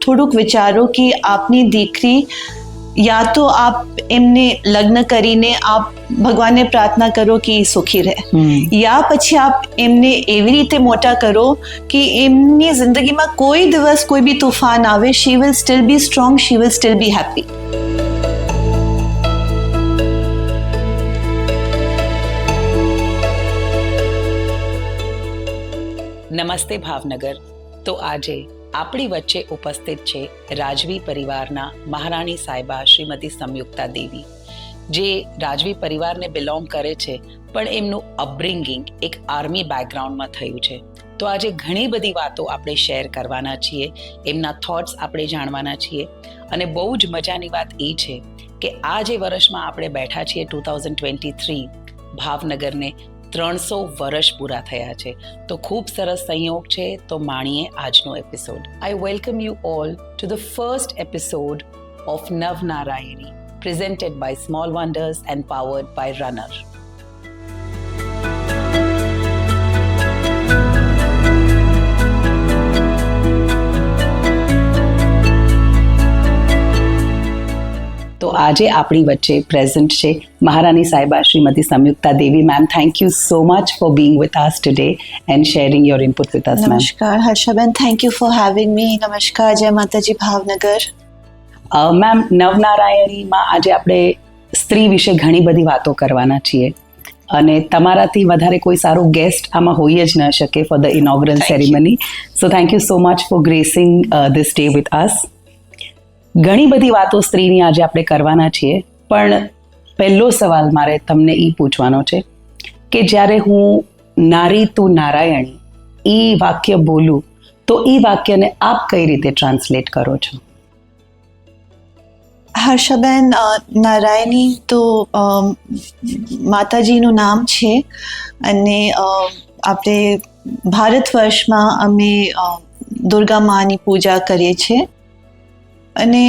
થોડુંક વિચારો કે આપની દીકરી યા તો આપ એમને લગ્ન કરીને આપ ભગવાનને પ્રાર્થના કરો કે એ સુખી રહે, યા પછી આપ એમને એવી રીતે મોટા કરો કે એમની જિંદગીમાં કોઈ દિવસ કોઈ બી તૂફાન આવે, she will still be strong, she will still be happy. નમસ્તે ભાવનગર. તો આજે આપણી વચ્ચે ઉપસ્થિત છે રાજવી પરિવારના મહારાણી સાહેબા શ્રીમતી સમયુક્તા દેવી, જે રાજવી પરિવારને બિલોંગ કરે છે, પણ એમનું અપબ્રિંગિંગ એક આર્મી બેકગ્રાઉન્ડમાં થયું છે. તો આજે ઘણી બધી વાતો આપણે શેર કરવાના છીએ, એમના થોટ્સ આપણે જાણવાના છીએ. અને બહુ જ મજાની વાત એ છે કે આ જે વર્ષમાં આપણે બેઠા છીએ 2023, ભાવનગરને 300 વર્ષ પૂરા થયા છે. તો ખૂબ સરસ સંયોગ છે. તો માણીએ આજનો episode. I welcome you all to the first episode of નવ નારાયણી, presented by Small Wonders and powered by runr. તો આજે આપણી વચ્ચે પ્રેઝન્ટ છે મહારાણી સાહેબા Shrimati Samyukta Devi. Ma'am, thank you so much for being with us today and sharing your input with us. નમસ્કાર હર્ષાબેન, thank you for having me. નમસ્કાર, જય માતાજી ભાવનગર. મેમ, નવનારાયણીમાં આજે આપણે સ્ત્રી વિશે ઘણી બધી વાતો કરવાના છીએ, અને તમારાથી વધારે કોઈ સારો ગેસ્ટ આમાં હોઈ જ ન શકે for the inaugural ceremony. So thank you so much four gracing this day with us. ઘણી બધી વાતો સ્ત્રીની આજે આપણે કરવાના છીએ, પણ પહેલો સવાલ મારે તમને એ પૂછવાનો છે કે જ્યારે હું નારી તું નારાયણી એ વાક્ય બોલું તો એ વાક્યને આપ કઈ રીતે ટ્રાન્સલેટ કરો છો? હર્ષાબેન, નારાયણી તો માતાજીનું નામ છે, અને આપણે ભારત વર્ષમાં અમે દુર્ગા માની પૂજા કરીએ છીએ. અને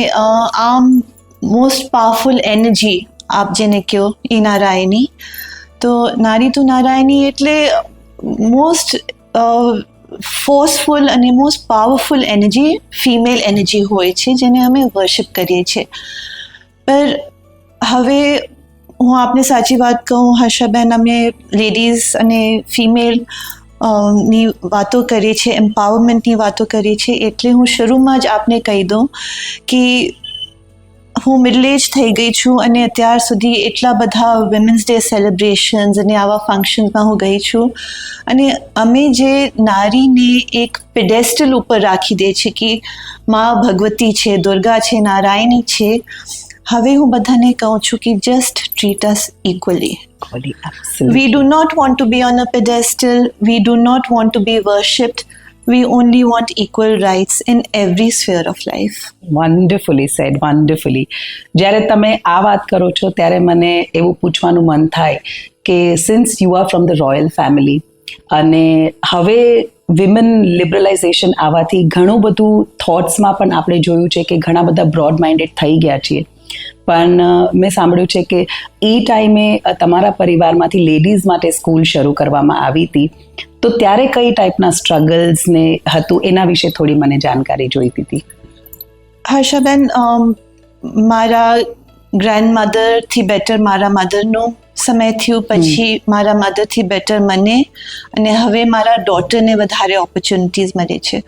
આમ મોસ્ટ પાવરફુલ એનર્જી આપ જેને કહો એ નારાયણી. તો નારી તો નારાયણી એટલે મોસ્ટ ફોર્સફુલ અને most powerful energy, female energy હોય છે, જેને અમે વર્શિપ કરીએ છીએ. પર હવે હું આપને સાચી વાત કહું હર્ષાબેન, અમે લેડીઝ અને ફિમેલ ની વાતો કરીએ છીએ, એમ્પાવરમેન્ટની વાતો કરીએ છીએ. એટલે હું શરૂમાં જ આપને કહી દઉં કે હું મિડલ એજ થઈ ગઈ છું, અને અત્યાર સુધી એટલા બધા વિમેન્સ ડે સેલિબ્રેશન્સ અને આવા ફંક્શન્સમાં હું ગઈ છું, અને અમે જે નારીને એક પેડેસ્ટલ ઉપર રાખી દે છે કે મા ભગવતી છે, દુર્ગા છે, નારાયણી છે. હવે હું બધાને કહું છું કે just treat us equally. We do not want to be on a pedestal. We do not want to be worshipped. We only want equal rights in every sphere of life. Wonderfully said, wonderfully. જ્યારે તમે આ વાત કરો છો ત્યારે મને એવું પૂછવાનું મન થાય કે since you are from the royal family, અને હવે વિમેન લિબરલાઇઝેશન આવવાથી ઘણું બધું થોટ્સમાં પણ આપણે જોયું છે કે ઘણા બધા બ્રોડ માઇન્ડેડ થઈ ગયા છીએ. પણ મેં સાંભળ્યું છે કે એ ટાઈમે તમારા પરિવારમાંથી લેડીઝ માટે સ્કૂલ શરૂ કરવામાં આવી હતી, તો ત્યારે કઈ ટાઈપના સ્ટ્રગલ્સ ને હતું એના વિશે થોડી મને જાણકારી જોઈતી હતી. હર્ષાબેન, મારા ગ્રેન્ડમધરથી બેટર મારા મધરનો સમય થયું, પછી મારા મધરથી બેટર મને, અને હવે મારા ડોટરને વધારે ઓપોર્ચ્યુનિટીઝ મળે છે.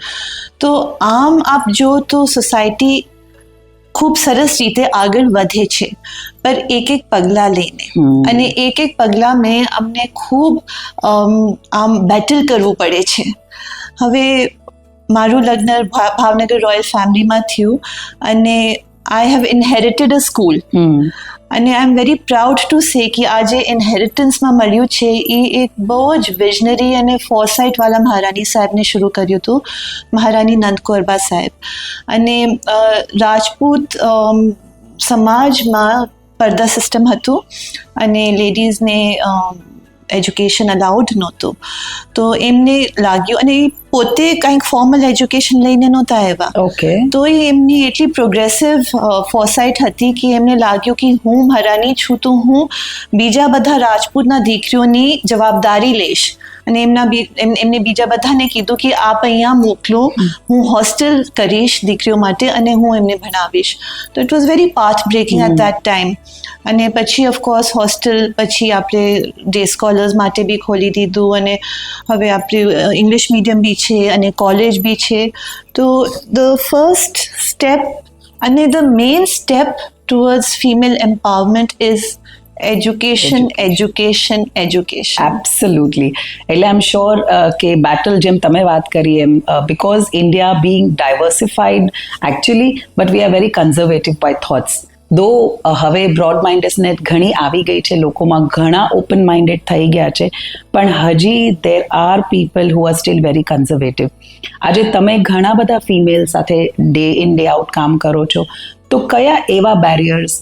તો આમ આપ જો તો સોસાયટી ખૂબ સરસ રીતે આગળ વધે છે, પર એક એક પગલાં લઈને, અને એક એક પગલાં મેં અમને ખૂબ આમ બેટલ કરવું પડે છે. હવે મારું લગ્ન ભાવનગર રોયલ ફેમિલીમાં થયું, અને આઈ હેવ ઇનહેરિટેડ અ સ્કૂલ, અને I am very proud to say કે આ જે ઇનહેરિટન્સમાં મળ્યું છે એ એક બહુ જ વિઝનરી અને ફોરસાઇટવાળા મહારાણી સાહેબને શરૂ કર્યું હતું, મહારાણી નંદકૌરબા સાહેબ. અને રાજપૂત સમાજમાં પડદા સિસ્ટમ હતું, અને લેડીઝને એજ્યુકેશન અલાઉડ નહોતું. તો એમને લાગ્યું, અને એ પોતે કંઈક ફોર્મલ એજ્યુકેશન લઈને નહોતા આવ્યા. ઓકે. તો એ એમની એટલી પ્રોગ્રેસિવ ફોરસાઇટ હતી કે એમને લાગ્યું કે હું મહારાણી છું તો હું બીજા બધા રાજપૂતના દીકરીઓની જવાબદારી લઈશ. અને એમને બીજા બધાને કીધું કે આપ અહીંયા મોકલો, હું હોસ્ટેલ કરીશ દીકરીઓ માટે અને હું એમને ભણાવીશ. તો it was very path breaking at that time. અને પછી ઓફકોર્સ હોસ્ટેલ પછી આપણે ડે સ્કોલર્સ માટે બી ખોલી દીધું, અને હવે આપણે ઇંગ્લિશ મીડિયમ બી છે અને કોલેજ બી છે. તો ધ ફર્સ્ટ સ્ટેપ અને the main step towards female empowerment is education. Absolutely. એટલે આઈ એમ શ્યોર કે બેટલ જેમ તમે વાત કરી એમ, because India being diversified actually, but we are very conservative by thoughts. Though હવે બ્રોડ માઇન્ડેડનેસ ઘણી આવી ગઈ છે, લોકોમાં ઘણા ઓપન માઇન્ડેડ થઈ ગયા છે, પણ હજી there are people who are still very conservative. આજે તમે ઘણા બધા ફિમેલ સાથે ડે ઇન ડે આઉટ કામ કરો છો, તો કયા એવા બેરિયર્સ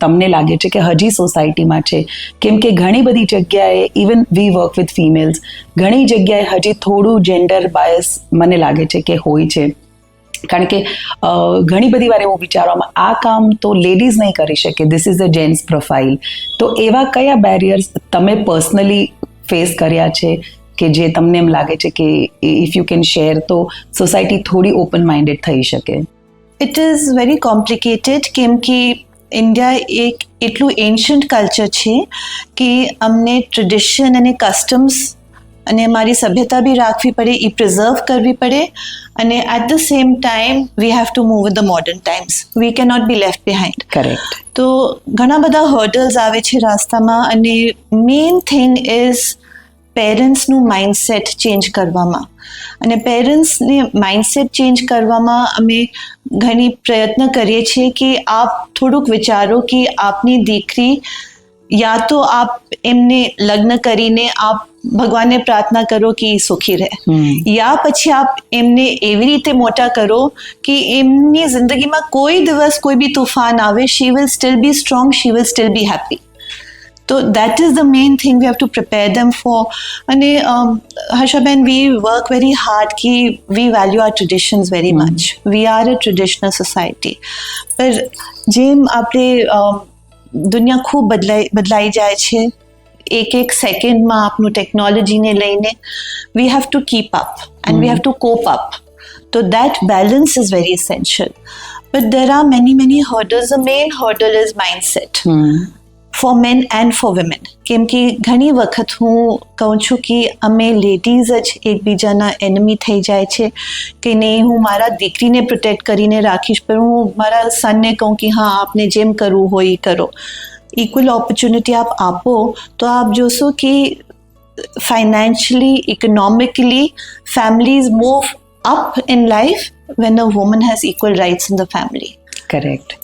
તમને લાગે છે કે હજી સોસાયટીમાં છે? કેમ કે ઘણી બધી જગ્યાએ even V work with females, ઘણી જગ્યાએ હજી થોડું જેન્ડર બાયસ મને લાગે છે કે હોય છે. કારણ કે ઘણી બધી વાર એવું વિચારવામાં આ કામ તો લેડીઝ નહીં કરી શકે, this is a gents profile. તો એવા કયા બેરિયર્સ તમે પર્સનલી ફેસ કર્યા છે કે જે તમને એમ લાગે છે કે ઇફ યુ કેન શેર તો સોસાયટી થોડી ઓપન માઇન્ડેડ થઈ શકે? ઇટ ઇઝ વેરી કોમ્પ્લિકેટેડ, કેમ કે ઇન્ડિયા એક એટલું એન્શન્ટ કલ્ચર છે કે અમને ટ્રેડિશન અને કસ્ટમ્સ અને અમારી સભ્યતા બી રાખવી પડે, એ પ્રિઝર્વ કરવી પડે, અને at the same time we have to move with the modern times. We can not be left behind. Correct. તો ઘણા બધા હર્ડલ્સ આવે છે રસ્તામાં, અને મેઇન થિંગ ઇઝ પેરેન્ટ્સનું માઇન્ડસેટ ચેન્જ કરવામાં. અને પેરેન્ટ્સને માઇન્ડસેટ ચેન્જ કરવામાં અમે ઘણી પ્રયત્ન કરીએ છીએ કે આપ થોડુંક વિચારો કે આપની દીકરી, યા તો આપ એમને લગ્ન કરીને આપ ભગવાનને પ્રાર્થના કરો કે એ સુખી રહે, યા પછી આપ એમને એવી રીતે મોટા કરો કે એમની જિંદગીમાં કોઈ દિવસ કોઈ બી તૂફાન આવે, she will still be strong, she will still be happy. So that is the main thing we have to prepare them for. And Harshaben, we work very hard ki we value our traditions very much. We are a traditional society. पर જેમ આપણે દુનિયા ખૂબ બદલાઈ જાય છે, એક સેકન્ડમાં આપણું ટેકનોલોજીને લઈને we have to keep up and we have to cope up. So that balance is very essential. But there are many hurdles. The main hurdle is mindset. For men and for women. કેમ કે ઘણી વખત હું કહું છું કે અમે ladies જ એકબીજાના એનિમી થઈ જાય છે કે નહીં, હું મારા દીકરીને પ્રોટેક્ટ કરીને રાખીશ, પણ હું મારા સનને કહું કે હા આપને જેમ કરવું હોય એ કરો. ઇક્વલ ઓપોર્ચ્યુનિટી આપ આપો તો આપ જોશો કે financially, economically families move up in life when a woman has equal rights in the family. Correct.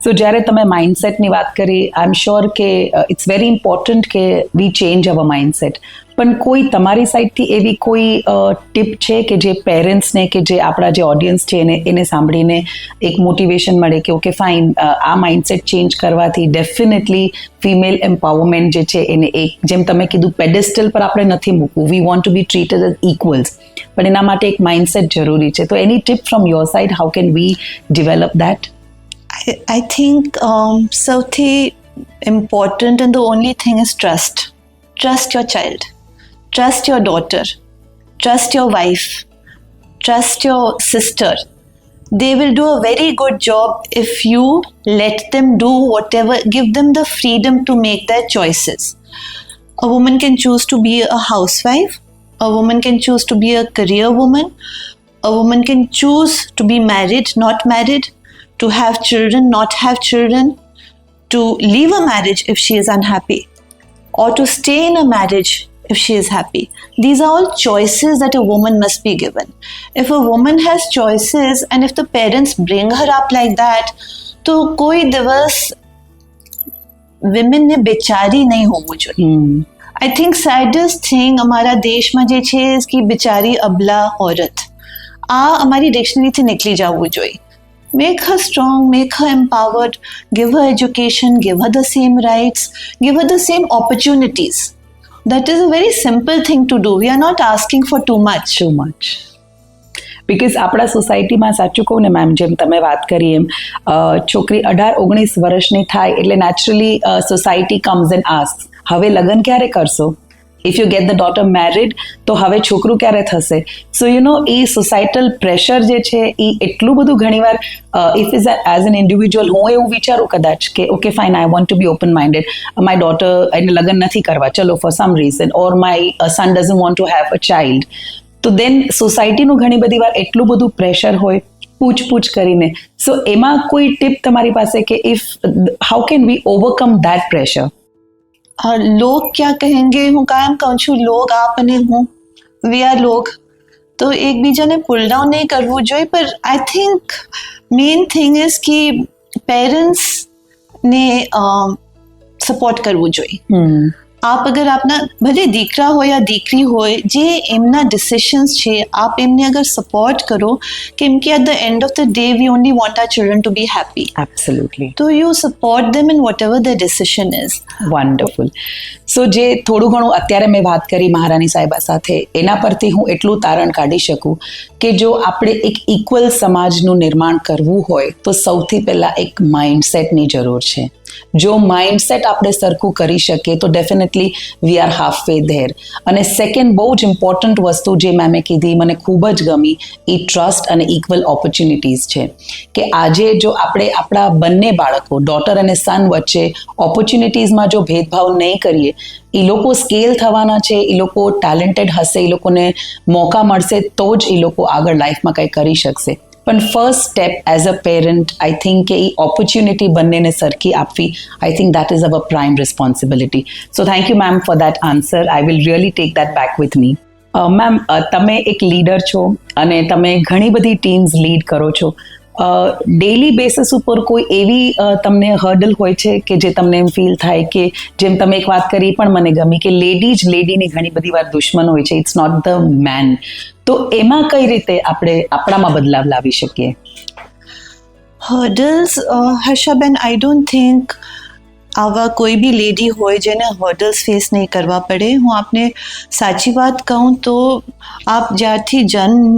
So જ્યારે તમે માઇન્ડસેટની વાત કરી, આઈ એમ શ્યોર કે ઇટ્સ વેરી ઇમ્પોર્ટન્ટ કે વી ચેન્જ અવર માઇન્ડસેટ. પણ કોઈ તમારી સાઈડથી એવી કોઈ ટીપ છે કે જે પેરેન્ટ્સને કે જે આપણા જે ઓડિયન્સ છે એને સાંભળીને એક મોટિવેશન મળે કે ઓકે ફાઇન, આ માઇન્ડસેટ ચેન્જ કરવાથી ડેફિનેટલી ફિમેલ એમ્પાવરમેન્ટ જે છે એને એક, જેમ તમે કીધું, પેડેસ્ટલ પર આપણે નથી મૂકવું, we want to be treated as equals, પણ એના માટે એક માઇન્ડસેટ જરૂરી છે. તો એની tip from your side, how can we develop that? I think something important and the only thing is trust. Trust your child. Trust your daughter. Trust your wife. Trust your sister. They will do a very good job if you let them do whatever, give them the freedom to make their choices. A woman can choose to be a housewife. A woman can choose to be a career woman. A woman can choose to be married, not married. To have children, not have children, to leave a marriage if she is unhappy, or to stay in a marriage if she is happy. These are all choices that a woman must be given. If a woman has choices and if the parents bring her up like that, तो कोई दिवस women ने बेचारी नहीं होવું જોઈએ. I think saddest thing हमारा देश में जे છે कि बेचारी अबला औरत, आ हमारी डिक्शनरी से निकली जाવું જોઈએ. Make her strong, make her empowered, give her education, give her the same rights, give her the same opportunities. That is a very simple thing to do. We are not asking for too much. Because આપણા સોસાયટીમાં સાચું કહું ને ma'am, જેમ તમે વાત કરી એમ, છોકરી 18-19 વર્ષની થાય એટલે naturally society comes and asks, હવે લગ્ન ક્યારે કરશો? If you get the daughter married તો હવે છોકરું ક્યારે થશે? So you know, A સોસાયટલ pressure જે છે એ એટલું બધું ઘણીવાર, if is as an individual હું એવું વિચારું કદાચ કે okay fine, I want to be open minded, my daughter એને લગ્ન નથી કરવા, ચલો for some reason, or my son doesn't want to have a child, તો દેન સોસાયટીનું ઘણી બધી વાર એટલું બધું પ્રેશર હોય પૂછ કરીને. સો એમાં કોઈ ટિપ તમારી પાસે કે if how can V overcome that pressure? Log ક્યાં કહેંગે, હું કાયમ કહું છું લોગ આપ અને હું, વી આર લોગ, તો એકબીજાને પુલ ડાઉન નહીં કરવું જોઈએ. પર આઈ થિંક મેઇન થિંગ ઇઝ કે પેરેન્ટ્સને સપોર્ટ કરવું જોઈએ. આપ અગર આપના ભલે દીકરા હોય યા દીકરી હોય, જે એમના ડિસિશન્સ છે આપ એમને અગર સપોર્ટ કરો, કેમ કે at the end of the day we only want our children to be happy. Absolutely. તો you support them in whatever the decision is. Wonderful. So જે થોડું ઘણું અત્યારે મેં વાત કરી મહારાણી સાહેબા સાથે, એના પરથી હું એટલું તારણ કાઢી શકું કે જો આપણે એક ઇક્વલ સમાજનું નિર્માણ કરવું હોય તો સૌથી પહેલાં એક માઇન્ડસેટની જરૂર છે. જો માઇન્ડસેટ આપણે સરખું કરી શકીએ તો definitely we are half way there. અને સેકન્ડ બહુ જ ઇમ્પોર્ટન્ટ વસ્તુ જે મેમે કીધી, મને ખૂબ જ ગમી, એ ટ્રસ્ટ અને ઇક્વલ ઓપોર્ચ્યુનિટીઝ છે. કે આજે જો આપણે આપણા બંને બાળકો, ડોટર અને સન વચ્ચે ઓપોર્ચ્યુનિટીઝમાં જો ભેદભાવ નહીં કરીએ, એ લોકો સ્કેલ થવાના છે, એ લોકો ટેલેન્ટેડ હશે, એ લોકોને મોકા મળશે તો જ એ લોકો આગળ લાઈફમાં કંઈ કરી શકશે. પણ first step as a parent I think કે એ ઓપોર્ચ્યુનિટી બંનેને સરખી આપવી, આઈ think that is our prime responsibility. So thank you ma'am for that answer. I will really tech that back with me. Ma'am, તમે એક લીડર છો અને તમે ઘણી બધી ટીમ્સ લીડ કરો છો. ડેઇલી બેસિસ ઉપર કોઈ એવી તમને હર્ડલ હોય છે કે જે તમને એમ ફીલ થાય કે, જેમ તમે એક વાત કરી પણ મને ગમી કે લેડી જ લેડીની ઘણી બધી વાર દુશ્મન હોય છે, ઇટ્સ નોટ ધ મેન, તો એમાં કઈ રીતે આપણે આપણામાં બદલાવ લાવી શકીએ? Hurdles, Harshaben, I don't think આવા કોઈ બી લેડી હોય જેને હર્ડલ્સ ફેસ નહીં કરવા પડે. હું આપને સાચી વાત કહું તો આપ જ્યારથી જન્મ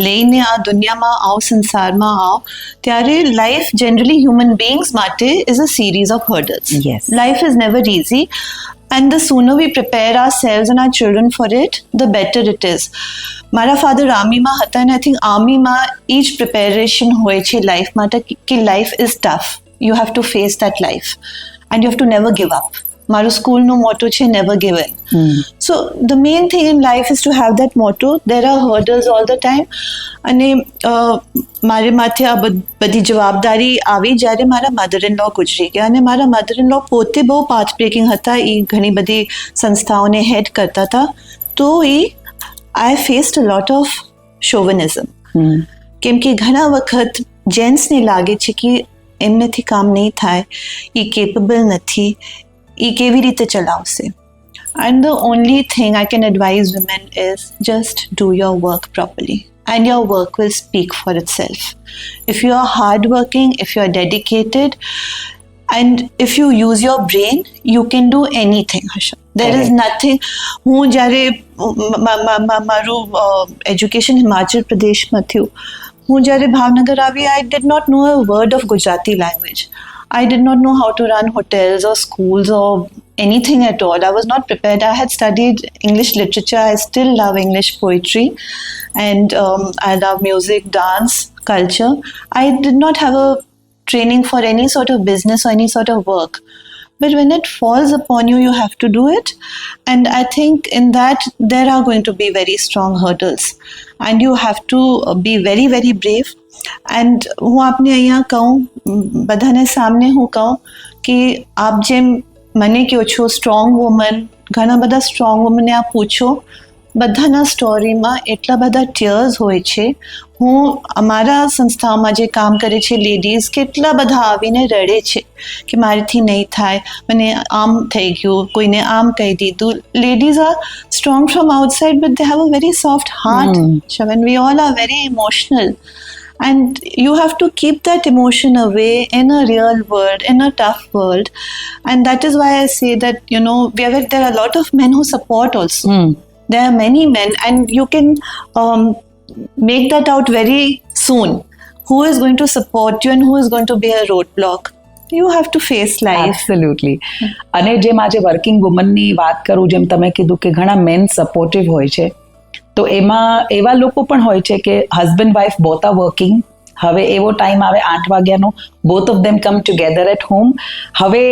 લઈને આ દુનિયામાં આવો, સંસારમાં આવો, ત્યારે લાઈફ જનરલી હ્યુમન બીંગ્સ માટે is a series of hurdles. Yes. Life is never easy, and the sooner we prepare ourselves and our children for it, the better it is. મારા ફાધર આર્મીમાં હતા અને આઈ થિંક આર્મીમાં એ જ preparation હોય છે life માટે કે life is tough, you have to face that life and you have to never give up. મારું સ્કૂલનો મોટો છે never give in. So the main thing in life is to have that motto. There are hurdles all the time. અને મારે માથે આ બધી જવાબદારી આવી જ્યારે મારા મધર ઇન લો ગુજરી ગયા. અને મારા મધર ઇન લો પોતે બહુ પાથ બ્રેકિંગ હતા, એ ઘણી બધી સંસ્થાઓને હેડ કરતા હતા. તો આઈ ફેસ્ડ અ લોટ ઓફ શોવનિઝમ. કેમ કે ઘણા વખત જેન્ટ્સને લાગે છે કે એમનેથી કામ નહીં થાય, એ કેપેબલ નથી, એ કેવી રીતે ચલાવશે. And the only thing I can advise women is just do your work properly and your work will speak for itself. If you are hardworking, if you are dedicated, and if you use your brain, you can do anything, Harsha. There is nothing. હું જ્યારે મારું education Himachal પ્રદેશમાં થયું, હું જ્યારે ભાવનગર આવી, I did not know a word of Gujarati language. I did not know how to run hotels or schools or anything at all. I was not prepared. I had studied English literature. I still love English poetry, and I love music, dance, culture. I did not have a training for any sort of business or any sort of work. But when it falls upon you, you have to do it. And I think in that, there are going to be very strong hurdles. And you have to be very, very brave. And હું આપને અહીંયા કહું, બધાને સામને હું કહું કે આપ જેમ મને કહો છો સ્ટ્રોંગ વુમન, ઘણા બધા સ્ટ્રોંગ વુમનને આપ પૂછો, બધાના સ્ટોરીમાં એટલા બધા ટીયર્સ હોય છે. હું અમારા સંસ્થામાં જે કામ કરે છે લેડીઝ, કેટલા બધા આવીને રડે છે કે મારીથી નહીં થાય, મને આમ થઈ ગયું, કોઈને આમ કહી દીધું. Ladies are strong from outside but they have a very soft heart. We all are very emotional. And you have to keep that emotion away in a real world, in a tough world. And that is why I say that, there are a lot of men who support also. There are many men, and you can make that out very soon. Who is going to support you and who is going to be a roadblock? You have to face life. Absolutely. અને જેમ આજે working વુમનની વાત કરું, જેમ તમે કીધું કે ઘણા મેન સપોર્ટિવ હોય છે, તો એમાં એવા લોકો પણ હોય છે કે husband wife both are working. હવે એવો ટાઈમ આવે 8 વાગ્યાનો, both of them come together at home. હવે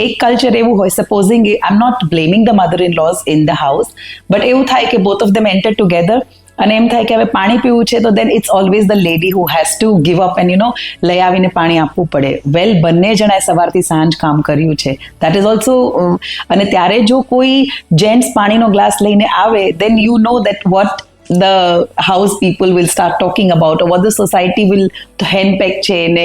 એક કલ્ચર એવું હોય, supposing I am not blaming the mother in laws in the house, but એવું થાય કે both of them enter together અને એમ થાય કે હવે પાણી પીવું છે, તો then it's always the lady who has to give up and લઈ આવીને પાણી આપવું પડે. વેલ, બંને જણાએ સવારથી સાંજ કામ કર્યું છે, દેટ ઇઝ ઓલ્સો. અને ત્યારે જો કોઈ જેન્ટ્સ પાણીનો ગ્લાસ લઈને આવે, then you know that what the house people will start talking about, or what the society will henpeck છે ને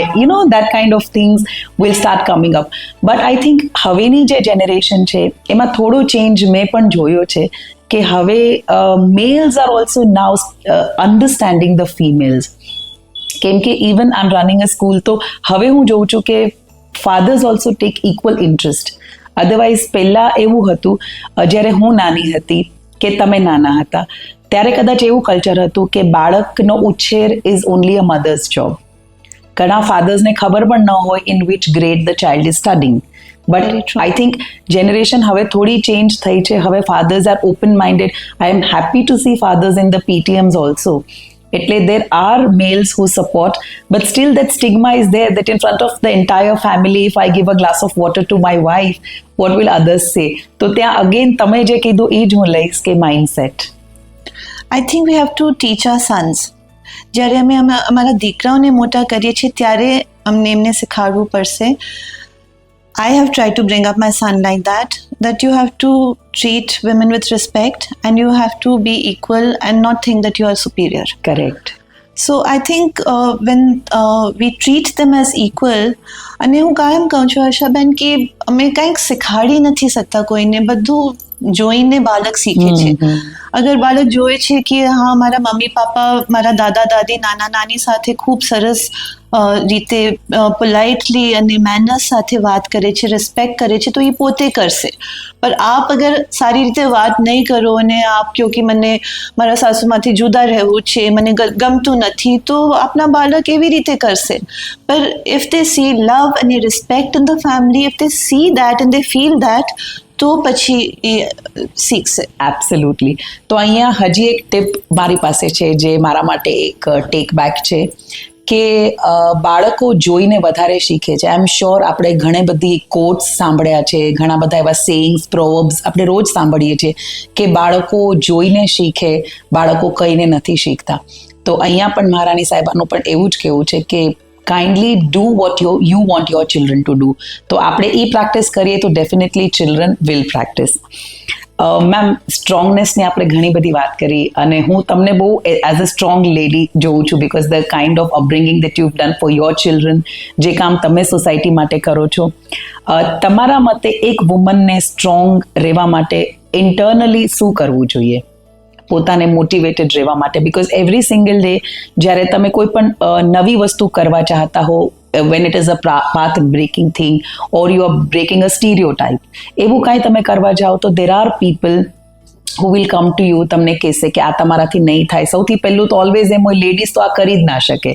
that kind of things will start coming up. But I think હવેની જે generation છે એમાં થોડો change મેં પણ જોયો છે કે હવે males are also now understanding the females. કેમ કે even I am running a school, તો હવે હું જોઉં છું કે fathers also take equal interest. Otherwise પહેલાં એવું હતું, જ્યારે હું નાની હતી કે તમે નાના હતા, ત્યારે કદાચ એવું કલ્ચર હતું કે બાળકનો ઉછેર is only a mother's job. ઘણા ફાધર્સને ખબર પણ ન હોય in which grade the child is studying. But I think generation હવે થોડી ચેન્જ થઈ છે. હવે fathers are open minded. I am happy to see fathers in the PTMs also. એટલે there are males who support, but still that stigma is there that in front of the entire family, if I give a glass of water to my wife, what will others say? તો ત્યાં again તમે જે કીધું એ જ હું લઈશ કે mindset. I think we have to teach our sons. જ્યારે અમે અમારા દીકરાઓને મોટા કરીએ છીએ ત્યારે અમને એમને શીખવાડવું પડશે. I have tried to bring up my son like that you have to treat women with respect and you have to be equal and not think that you are superior. Correct. So I think when we treat them as equal, અને હું કાયમ કહું છું હર્ષાબેન કે અમે કંઈક શીખવાડી નથી શકતા કોઈને, બધું જોઈને બાળક શીખે છે. અગર બાળક જોવે છે કે હા મારા મમ્મી પાપા, મારા દાદા દાદી, નાના નાની સાથે ખૂબ સરસ રીતે પોલાઇટલી અને મેનર્સ સાથે વાત કરે છે, રિસ્પેક્ટ કરે છે, તો એ પોતે કરશે. પણ આપ અગર સારી રીતે વાત નહીં કરો અને આપ કહો કે મને મારા સાસુમાંથી જુદા રહેવું છે, મને ગમતું નથી, તો આપના બાળક એવી રીતે કરશે. પણ ઇફ દે સી લવ અને respect in the family, if they see that and they feel that, તો પછી એ શીખશે. એબ્સોલ્યુટલી. તો અહીંયા હજી એક ટિપ મારી પાસે છે જે મારા માટે એક ટેક બેક છે કે બાળકો જોઈને વધારે શીખે છે. આઈ એમ શ્યોર આપણે ઘણી બધી કોટ્સ સાંભળ્યા છે, ઘણા બધા એવા સેઇંગ્સ, પ્રોવર્બ્સ આપણે રોજ સાંભળીએ છીએ કે બાળકો જોઈને શીખે, બાળકો કહીને નથી શીખતા. તો અહીંયા પણ મહારાણી સાહેબાનું પણ એવું જ કહેવું છે કે kindly do what you want your children to do. તો આપણે એ પ્રેક્ટિસ કરીએ તો definitely children will practice. Ma'am, સ્ટ્રોંગનેસની આપણે ઘણી બધી વાત કરી અને હું તમને બહુ એઝ અ સ્ટ્રોંગ લેડી જોઉં છું, because the kind of upbringing that you done for your children, જે કામ તમે સોસાયટી માટે કરો છો. તમારા મતે એક વુમનને સ્ટ્રોંગ રહેવા માટે ઇન્ટરનલી શું કરવું જોઈએ, પોતાને મોટિવેટેડ રહેવા માટે? બિકોઝ એવરી સિંગલ ડે જ્યારે તમે કોઈ પણ નવી વસ્તુ કરવા ચાહતા હો, when it is a path breaking thing or you are breaking a stereotype, એવું કાંઈ તમે કરવા જાઓ તો there are people who will come to you, તમને કહેશે કે આ તમારાથી નહીં થાય. સૌથી પહેલું તો ઓલવેઝ એમ હોય, લેડીઝ તો આ કરી જ ના શકે.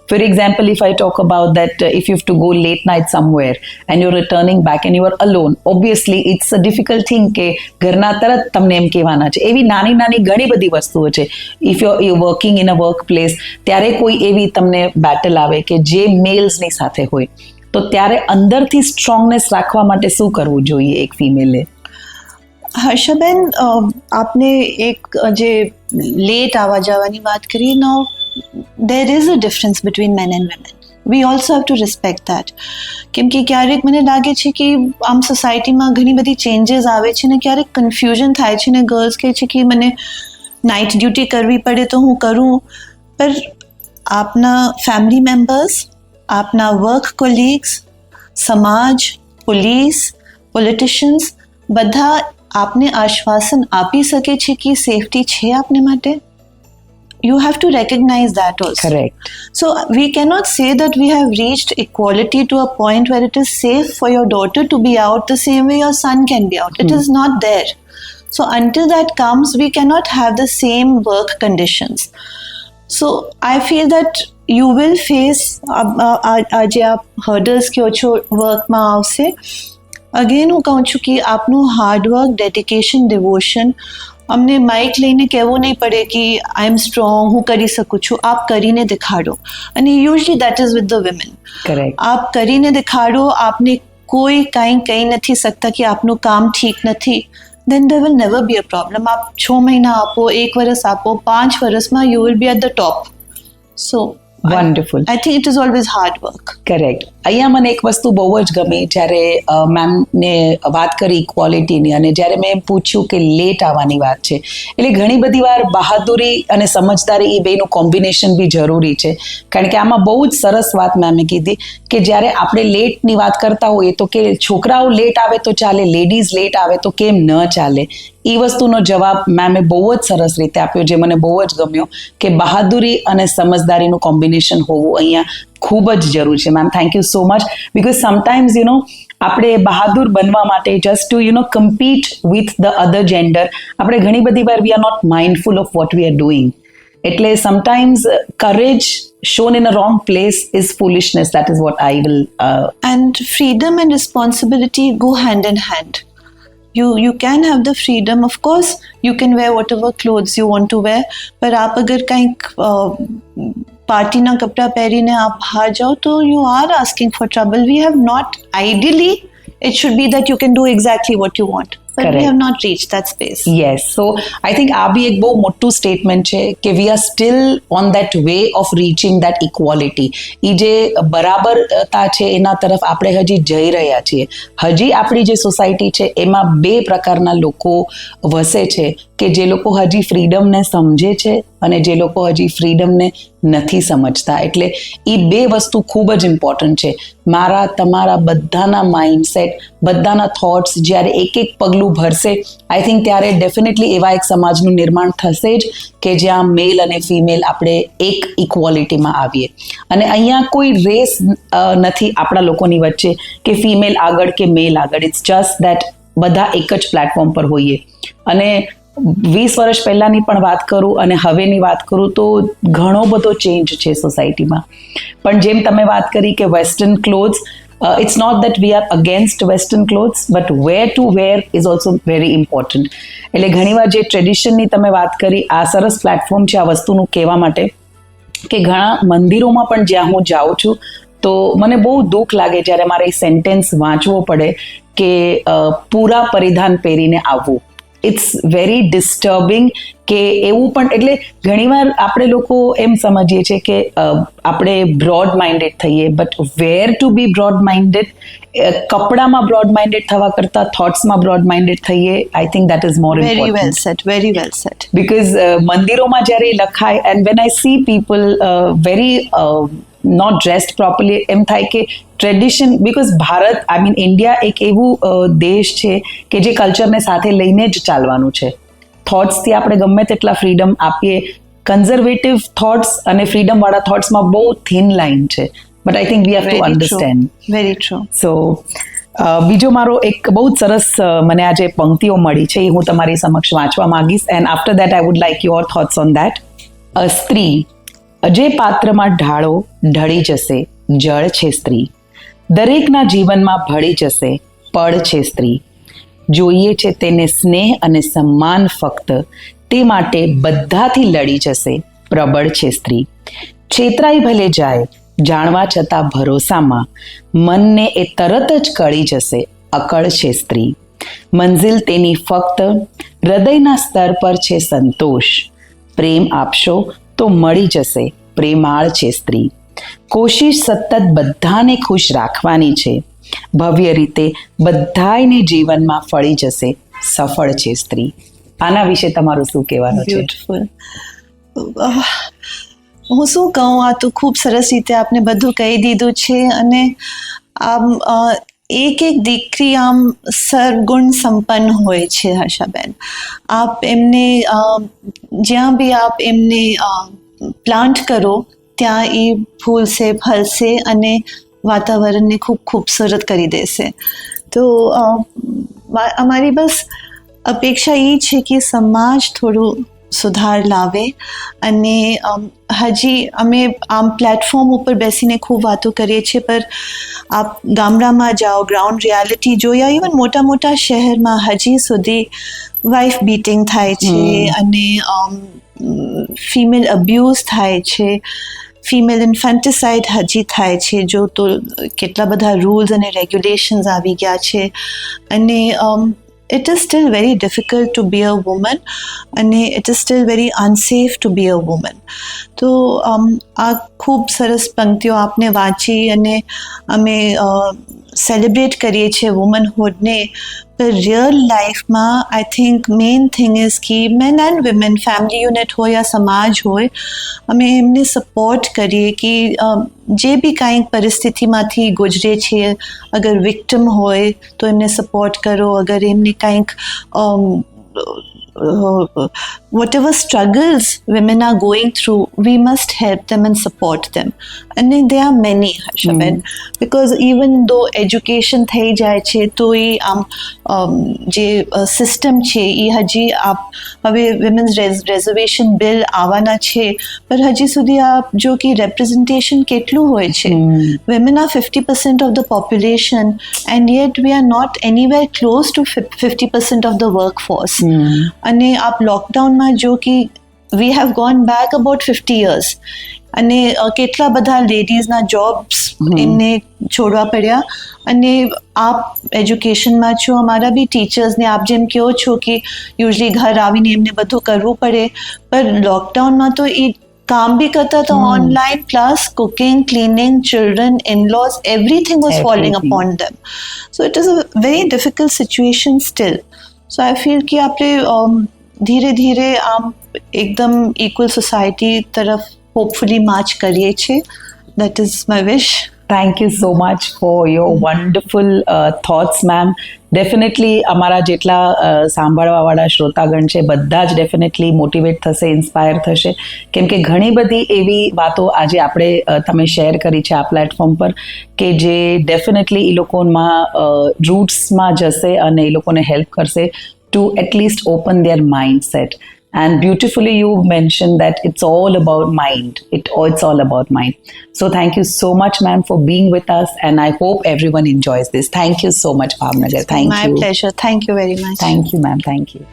For example, if I talk about that if you have to go late night somewhere and you returning back and you are alone, obviously it's a difficult thing કે ઘરના તરત તમને એમ કહેવાના છે. એવી નાની નાની ઘણી બધી વસ્તુઓ છે. If you working in a work place, ત્યારે કોઈ એવી તમને બેટલ આવે કે જે મેલ્સની સાથે હોય, તો ત્યારે અંદરથી સ્ટ્રોંગનેસ રાખવા માટે શું કરવું જોઈએ એક ફિમેલે? હર્ષાબેન, આપને એક જે લેટ આવવા જવાની વાત કરી, નાઉ there is a difference between men and women. We also have to respect that. કેમ કે ક્યારેક મને લાગે છે કે આમ સોસાયટીમાં ઘણી બધી ચેન્જીસ આવે છે ને ક્યારેક કન્ફ્યુઝન થાય છે ને ગર્લ્સ કહે છે કે મને નાઇટ ડ્યુટી કરવી પડે તો હું કરું. પર આપના ફેમિલી મેમ્બર્સ, આપના વર્ક કોલીગ્સ, સમાજ, પોલીસ, પોલિટિશિયન્સ બધા આપને આશ્વાસન આપી શકે છે કે સેફટી છે આપને માટે. you have to recognize that also. Correct. So we cannot say that we have reached equality to a point where it is safe for your daughter to be out the same way your son can be out. It is not there. So until that comes, we cannot have the same work conditions. So I feel that you will face આજે આપ hurdles કહો છો વર્કમાં આવશે. Again હું કહું છું કે આપનું હાર્ડવર્ક, ડેડિકેશન, ડિવોશન, અમને માઇક લઈને કહેવું નહીં પડે કે આઈ એમ સ્ટ્રોંગ, હું કરી શકું છું. આપ કરીને દેખાડો. અને usually that is with the women. Correct. આપ કરીને દેખાડો. આપને કોઈ કાંઈ કહી નથી શકતા કે આપનું કામ ઠીક નથી. then there will never be a problem. આપ 6 મહિના આપો, 1 વર્ષ આપો, 5 વર્ષમાં you will be at the top. So wonderful. I think it is always hard work. Correct. અહીંયા મને એક વસ્તુ બહુ જ ગમી જ્યારે મેમને વાત કરી ઇક્વાલિટીની, અને જ્યારે મેં પૂછ્યું કે લેટ આવવાની વાત છે, એટલે ઘણી બધી વાર બહાદુરી અને સમજદારી એ બેનું કોમ્બિનેશન બી જરૂરી છે. કારણ કે આમાં બહુ જ સરસ વાત મેમે કીધી કે જ્યારે આપણે લેટની વાત કરતા હોઈએ તો કે છોકરાઓ લેટ આવે તો ચાલે, લેડીઝ લેટ આવે તો કેમ ન ચાલે. એ વસ્તુનો જવાબ મેમે બહુ જ સરસ રીતે આપ્યો, જે મને બહુ જ ગમ્યો કે બહાદુરી અને સમજદારીનું કોમ્બિનેશન હોવું અહીંયા ખૂબ જ જરૂર છે. Ma'am, thank you so much. Because sometimes આપણે બહાદુર બનવા માટે just to compete with the other gender, આપણે ઘણી બધી વાર we are not mindful of what we are doing. એટલે sometimes courage shown in a wrong place is foolishness. That is what I will And freedom and responsibility go hand in hand. You can have the freedom, of course you can wear whatever clothes you want to wear, पर आप अगर कहीं પાર્ટીના કપડાં પહેરીને આપ બહાર જાઓ તો you are asking for trouble. We have not, ideally it should be that you can do exactly what you want, but Correct. we have not reached that space. Yes. So I think આ બી એક બહુ મોટું statement છે કે we are still on that way of reaching that equality. એ જે બરાબરતા છે એના તરફ આપણે હજી જઈ રહ્યા છીએ. હજી આપણી જે સોસાયટી છે એમાં 2 પ્રકારના લોકો વસે છે, કે જે લોકો હજી ફ્રીડમને સમજે છે અને જે લોકો હજી ફ્રીડમને નથી સમજતા. એટલે એ 2 વસ્તુ ખૂબ જ ઇમ્પોર્ટન્ટ છે. મારા, તમારા બધાના માઇન્ડસેટ, બધાના થોટ્સ જ્યારે એક પગલું ભરશે, આઈ થિંક ત્યારે ડેફિનેટલી એવા એક સમાજનું નિર્માણ થશે જ કે જ્યાં મેલ અને ફિમેલ આપણે એક ઇક્વાલિટીમાં આવીએ. અને અહીંયા કોઈ રેસ નથી આપણા લોકોની વચ્ચે કે ફિમેલ આગળ કે મેલ આગળ. ઇટ્સ જસ્ટ દેટ બધા એક જ પ્લેટફોર્મ પર હોઈએ. અને 20 વર્ષ પહેલાંની પણ વાત કરું અને હવેની વાત કરું તો ઘણો બધો ચેન્જ છે સોસાયટીમાં. પણ જેમ તમે વાત કરી કે western clothes, it's not that we are against western clothes, but where to wear is also very important. એટલે ઘણીવાર જે ટ્રેડિશનની તમે વાત કરી, આ સરસ પ્લેટફોર્મ છે આ વસ્તુનું કહેવા માટે કે ઘણા મંદિરોમાં પણ જ્યાં હું જાઉં છું તો મને બહુ દુઃખ લાગે જ્યારે મારે એ સેન્ટેન્સ વાંચવો પડે કે પૂરા પરિધાન પહેરીને આવવું. ઇટ્સ વેરી ડિસ્ટર્બિંગ કે એવું પણ, એટલે ઘણીવાર આપણે લોકો એમ સમજીએ છીએ કે આપણે બ્રોડ માઇન્ડેડ થઈએ, but where to be broad minded. કપડામાં બ્રોડ માઇન્ડેડ થવા કરતાં થોટ્સમાં બ્રોડ માઇન્ડેડ થઈએ. I think that is more important. Very well said, very well said. Because મંદિરોમાં જ્યારે લખાય, and when I see people very not dressed properly, એમ થાય કે tradition, because Bharat, I mean India એક એવું દેશ છે કે જે કલ્ચરને સાથે લઈને જ ચાલવાનું છે. થોટ્સથી આપણે ગમે તેટલા ફ્રીડમ આપીએ, કન્ઝર્વેટિવ થોટ્સ અને ફ્રીડમવાળા થોટ્સમાં બહુ થિન લાઇન છે. But I think we have to understand. Very true. So બીજો મારો એક બહુ જ સરસ મને આજે પંક્તિઓ મળી છે, એ હું તમારી સમક્ષ વાંચવા માંગીશ, and after that I would like your thoughts on that. સ્ત્રી જે પાત્રમાં ઢાળો ઢળી જશે, જળ છે સ્ત્રી. દરેકના જીવનમાં ભળી જશે, પળ છે સ્ત્રી. જોઈએ છે તેને સ્નેહ અને સન્માન ફક્ત, તે માટે બધાથી લડી જશે, પ્રબળ છે સ્ત્રી. છેતરાઈ ભલે જાય જાણવા છતાં ભરોસામાં, મનને એ તરત જ કળી જશે, અકળ છે સ્ત્રી. મંઝિલ તેની ફક્ત હૃદયના સ્તર પર છે સંતોષ. પ્રેમ આપશો તો મળી જશે, પ્રેમાળ છે સ્ત્રી. કોશિશ સતત બધાને ખુશ રાખવાની છે, ભવ્ય રીતે બધાયને જીવનમાં ફળી જશે, સફળ છે સ્ત્રી. આના વિશે તમારું શું કહેવાનું છે? બ્યુટીફુલ. હું શું કહું, આ તો ખૂબ સરસ રીતે આપને બધું કહી દીધું છે. અને આમ એક એક દીકરી આમ સર્વગુણ સંપન્ન હોય છે હર્ષાબેન. આપ એમને જ્યાં બી આપ એમને પ્લાન્ટ કરો ત્યાં એ ફૂલશે, ફલશે અને વાતાવરણને ખૂબ ખૂબસૂરત કરી દેશે. તો અમારી બસ અપેક્ષા એ છે કે સમાજ થોડું સુધાર લાવે. અને હજી અમે આમ પ્લેટફોર્મ ઉપર બેસીને ખૂબ વાતો કરીએ છીએ, પર આપ ગામડામાં જાઓ, ગ્રાઉન્ડ રિયાલિટી જોયા, ઇવન મોટા મોટા શહેરમાં હજી સુધી વાઇફ બીટિંગ થાય છે અને ફિમેલ અબ્યુઝ થાય છે, ફિમેલ ઇન્ફેન્ટિસાઇડ હજી થાય છે. જો તો કેટલા બધા રૂલ્સ અને રેગ્યુલેશન્સ આવી ગયા છે. અને it is still very difficult to be a woman અને it is still very unsafe to be a woman. તો આ ખૂબ સરસ પંક્તિઓ આપને વાંચી અને અમે સેલિબ્રેટ કરીએ છીએ વુમનહુડને. પર રિયલ લાઈફમાં I think main thing is કે men and women, family unit હોય યા સમાજ હોય, અમે એમને સપોર્ટ કરીએ કે જે બી કાંઈક પરિસ્થિતિમાંથી ગુજરે છે, અગર વિક્ટિમ હોય તો એમને સપોર્ટ કરો. અગર એમને કાંઈક whatever struggles women are going through, we must help them and support them. And there are many, Harshaben, because even though education થઈ જાય છે તો એ જે સિસ્ટમ છે એ હજી હવે વિમેન્સ રિઝર્વેશન બિલ આવવાના છે, પર હજી સુધી જો કે representation કેટલું હોય છે. women are 50% of the population and yet we are not anywhere close to 50% of the workforce. અને આપ લોકડાઉનમાં જો કે we have gone back about 50 years અને કેટલા બધા લેડીઝના જોબ્સ એમને છોડવા પડ્યા. અને આપ એજ્યુકેશનમાં છો, અમારા બી ટીચર્સને આપ જેમ કહો છો કે યુઝલી ઘર આવીને એમને બધું કરવું પડે, પણ લોકડાઉનમાં તો એ કામ બી કરતા હતા online, plus cooking, cleaning, children, in-lose, everything was falling upon them. So it is a very difficult situation still. So I feel कि આપણે ધીરે ધીરે આમ એકદમ ઇક્વલ સોસાયટી તરફ હોપફુલી માર્ચ કરીએ છીએ. That is my wish. Thank you so much for your wonderful thoughts, ma'am. Definitely અમારા જેટલા સાંભળવાવાળા શ્રોતાગણ છે બધા જ ડેફિનેટલી મોટિવેટ થશે, ઇન્સ્પાયર થશે, કેમ કે ઘણી બધી એવી વાતો આજે આપણે તમે શેર કરી છે આ પ્લેટફોર્મ પર કે જે ડેફિનેટલી એ લોકોમાં રૂટ્સમાં જશે અને એ લોકોને હેલ્પ કરશે to at least open their mind set. And beautifully you mentioned that it's all about mind. It's all about mind. So thank you so much, ma'am, for being with us, and I hope everyone enjoys this. Thank you so much, Bhavnagar. Thank you. My pleasure. Thank you very much. Thank you, ma'am. Thank you.